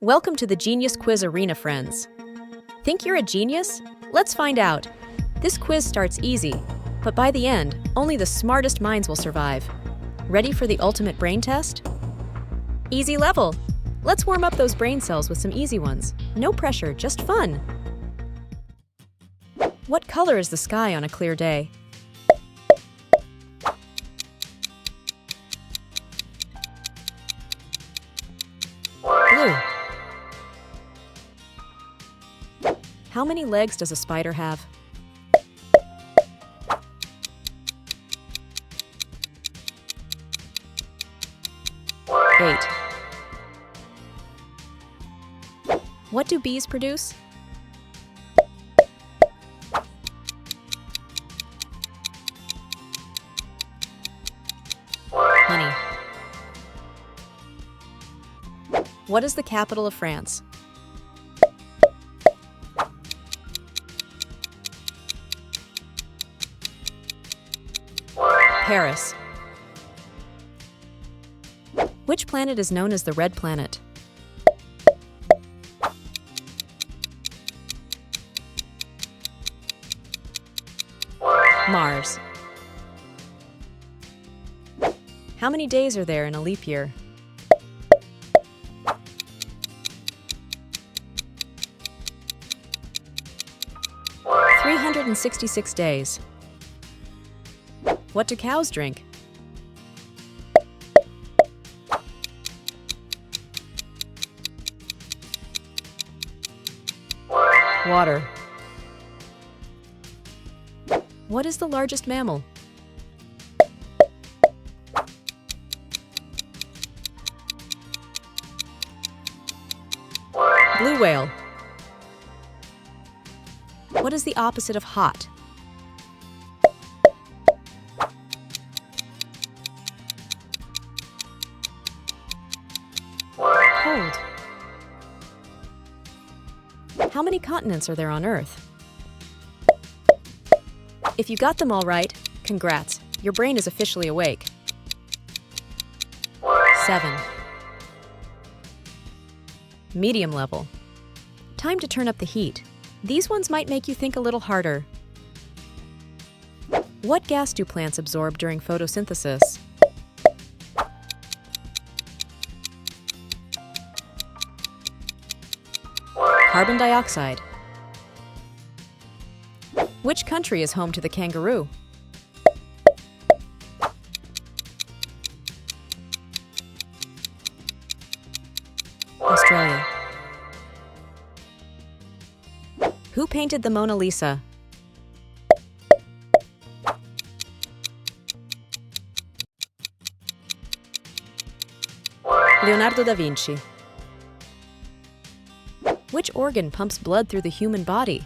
Welcome to the Genius Quiz Arena, friends. Think you're a genius? Let's find out. This quiz starts easy, but by the end, only the smartest minds will survive. Ready for the ultimate brain test? Easy level. Let's warm up those brain cells with some easy ones. No pressure, just fun. What color is the sky on a clear day? Blue. How many legs does a spider have? 8. What do bees produce? Honey. What is the capital of France? Paris. Which planet is known as the Red Planet? Mars. How many days are there in a leap year? 366 days. What do cows drink? Water. What is the largest mammal? Blue whale. What is the opposite of hot? Cold. How many continents are there on Earth? If you got them all right, congrats. Your brain is officially awake. 7. Medium level. Time to turn up the heat. These ones might make you think a little harder. What gas do plants absorb during photosynthesis? Carbon dioxide. Which country is home to the kangaroo? Australia. Who painted the Mona Lisa? Leonardo da Vinci. Which organ pumps blood through the human body?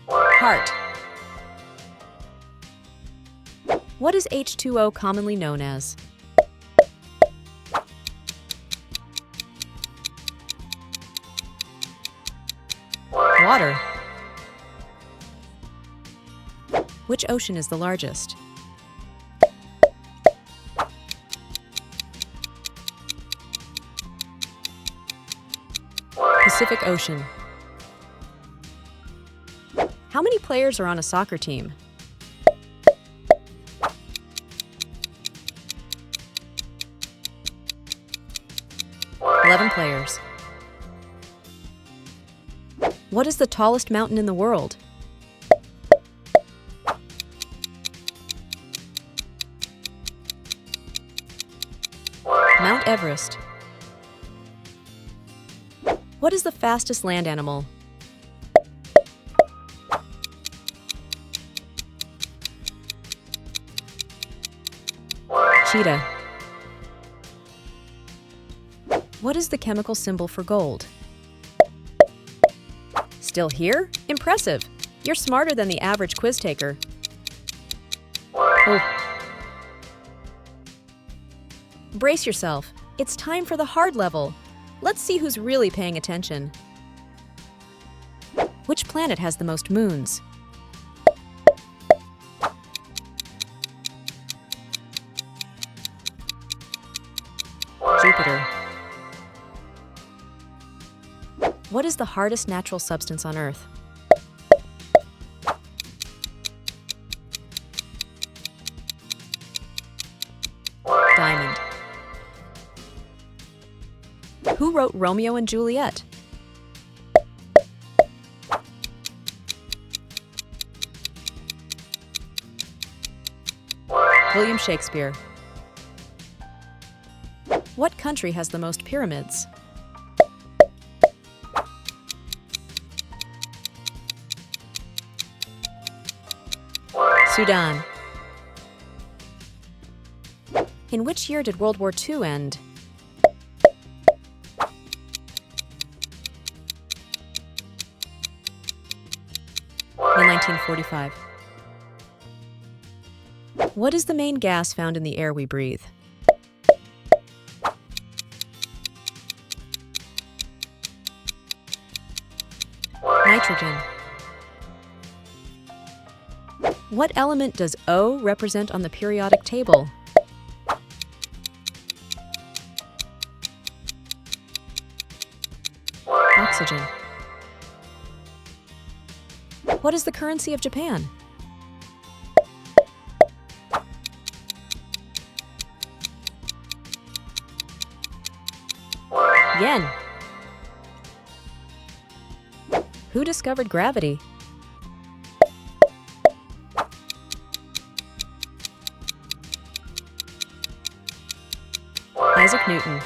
Heart. What is H2O commonly known as? Water. Which ocean is the largest? Pacific Ocean. How many players are on a soccer team? 11 players. What is the tallest mountain in the world? Mount Everest. What is the fastest land animal? Cheetah. What is the chemical symbol for gold? Still here? Impressive! You're smarter than the average quiz taker. Oh. Brace yourself. It's time for the hard level. Let's see who's really paying attention. Which planet has the most moons? Jupiter. What is the hardest natural substance on Earth? Diamond. Who wrote Romeo and Juliet? William Shakespeare. What country has the most pyramids? Sudan. In which year did World War II end? In 1945. What is the main gas found in the air we breathe? Nitrogen. What element does O represent on the periodic table? Oxygen. What is the currency of Japan? Yen. Who discovered gravity? Isaac Newton.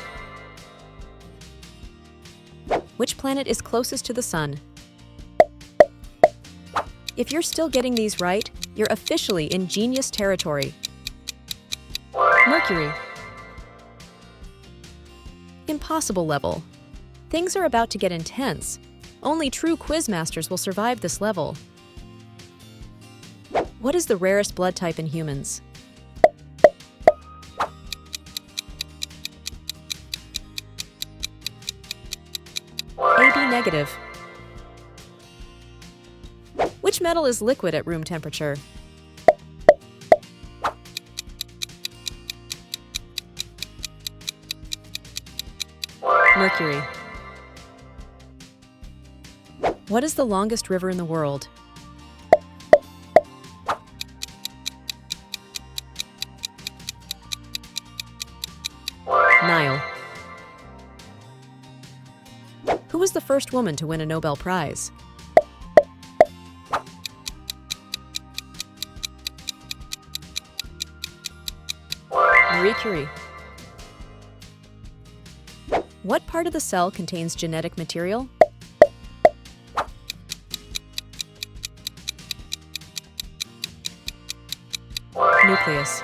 Which planet is closest to the Sun? If you're still getting these right, you're officially in genius territory. Mercury. Impossible level. Things are about to get intense. Only true quiz masters will survive this level. What is the rarest blood type in humans? AB negative. Which metal is liquid at room temperature? Mercury. What is the longest river in the world? Nile. Who was the first woman to win a Nobel Prize? Marie Curie. What part of the cell contains genetic material? Nucleus.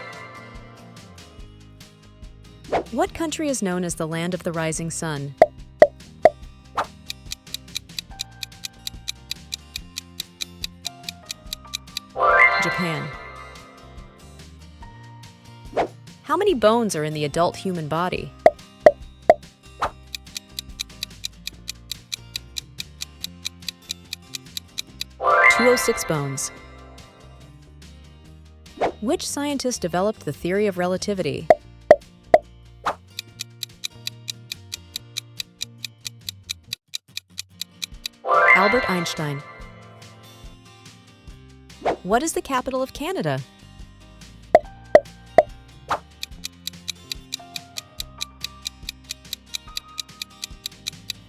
What country is known as the land of the rising sun? Japan. How many bones are in the adult human body? 206 bones. Which scientist developed the theory of relativity? Albert Einstein. What is the capital of Canada?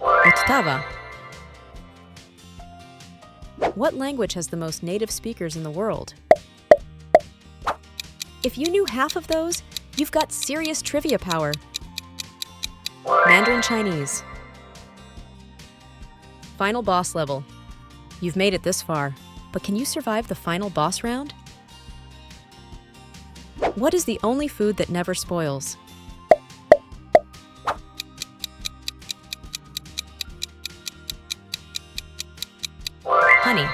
Ottawa. What language has the most native speakers in the world? If you knew half of those, you've got serious trivia power. Mandarin Chinese. Final boss level. You've made it this far, but can you survive the final boss round? What is the only food that never spoils? Honey.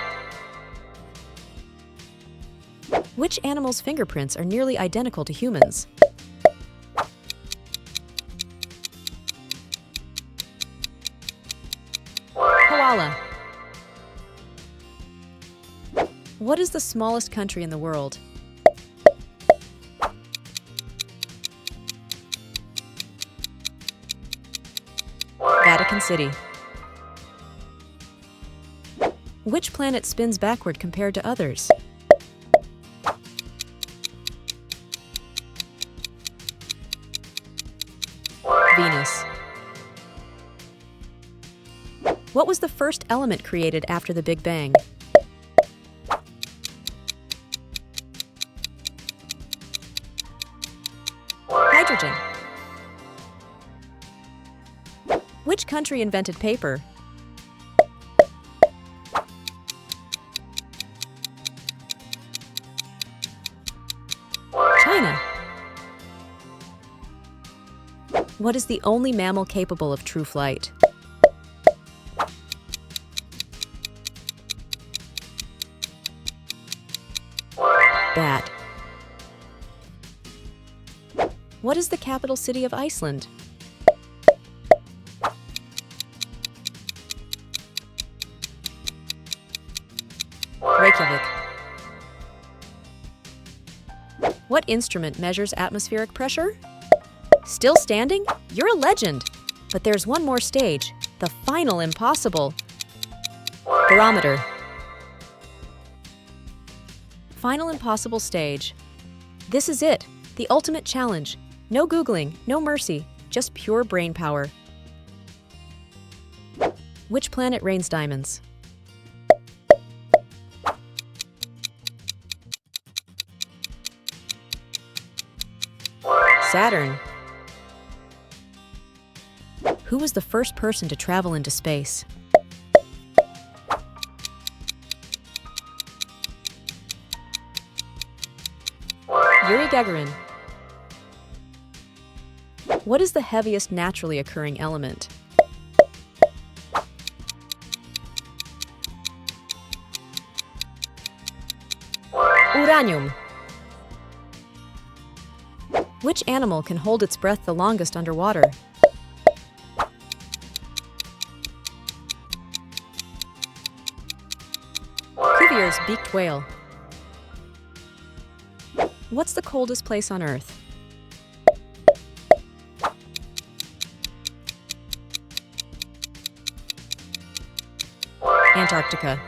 Which animal's fingerprints are nearly identical to humans? Koala. What is the smallest country in the world? Vatican City. Which planet spins backward compared to others? Venus. What was the first element created after the Big Bang? Hydrogen. Which country invented paper? China. What is the only mammal capable of true flight? Bat. What is the capital city of Iceland? Reykjavik. What instrument measures atmospheric pressure? Still standing? You're a legend! But there's one more stage, the final impossible. Barometer. Final impossible stage. This is it, the ultimate challenge. No Googling, no mercy, just pure brain power. Which planet rains diamonds? Saturn. Who was the first person to travel into space? Yuri Gagarin. What is the heaviest naturally occurring element? Uranium. Which animal can hold its breath the longest underwater? Cuvier's beaked whale. What's the coldest place on Earth? Antarctica.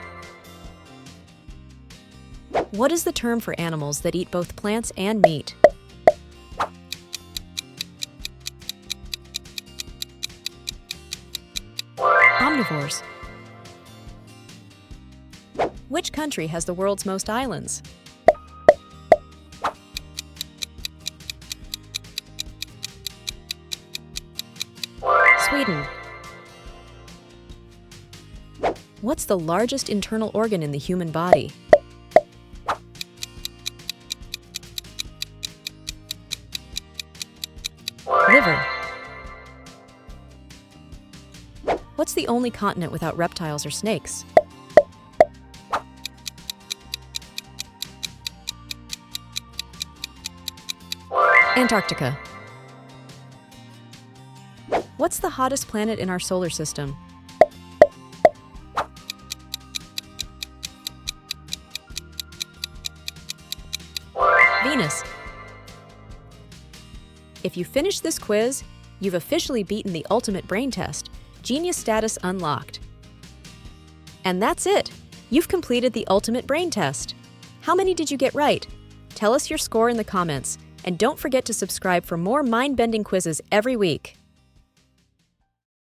What is the term for animals that eat both plants and meat? Omnivores. Which country has the world's most islands? Sweden. What's the largest internal organ in the human body? Liver. What's the only continent without reptiles or snakes? Antarctica. What's the hottest planet in our solar system? Venus. If you finish this quiz, you've officially beaten the ultimate brain test. Genius status unlocked. And that's it! You've completed the ultimate brain test. How many did you get right? Tell us your score in the comments, and don't forget to subscribe for more mind-bending quizzes every week.